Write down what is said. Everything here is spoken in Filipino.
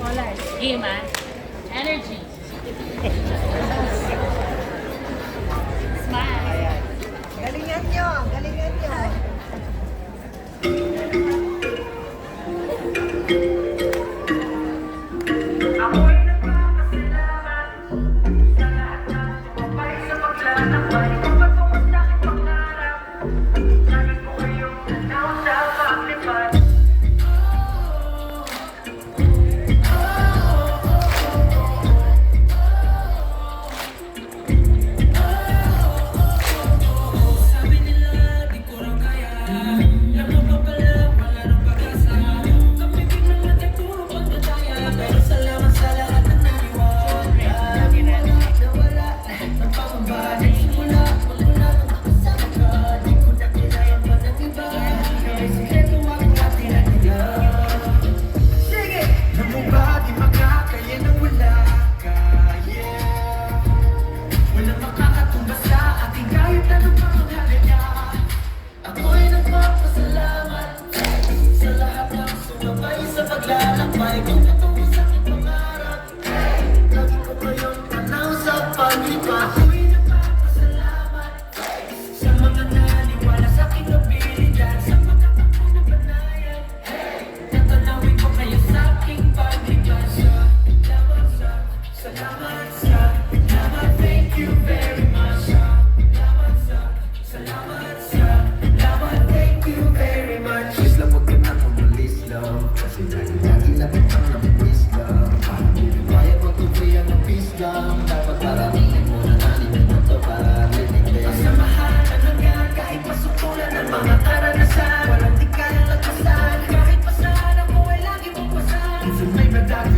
Wala. Sige, man. Energy. Smile. Ayan. Galingan nyo, galingan nyo. Ako'y nagpapasalamat sa lahat ng sumabay sa paglalakbay. Patungo sa aking pangarap, lagi ko kayong tanaw sa paglipad. Sabi nila di ko raw kaya, lamang pa pala wala nang pag-asa. Kapibig lang natin puro pagdadaya, pero salamat sa lahat ng naniwala. Nawala ng pangamba, nagsimula magmula nung nakasama ka. Di ko na kailangan pa ng iba, may sikreto akong ating nila. Sige! Alam mo ba di makakaya nang wala ka, yeah. Walang makakatumbas sa ating kahit anong pangangalaga. Ako'y nagpapasalamat sa lahat ng sumabay sa paglalakbay. Kung patungo sa aking pangarap, lagi ko kayong tanaw sa paglipad. Ako'y nagpapasalamat sa mga naniwala sa aking abilidad, sa pagkakapanapanayan. Tatanawin ko kayo sa aking paglipad. Salamat, thank you very much. Salamat, thank you very much. Please lang huwag ka na umalis lang, kasi lagi lapit ang namiss lang. Parang di rin kaya magtutuyan ng peace lang. Dapat paramihin mo na nanin na ito para linig. Masamahan na nga kahit masukulan ng mga karanasan. Walang di kayang lagpasan, kahit pa saan ako ay lagi mong pasan. Minsan may madami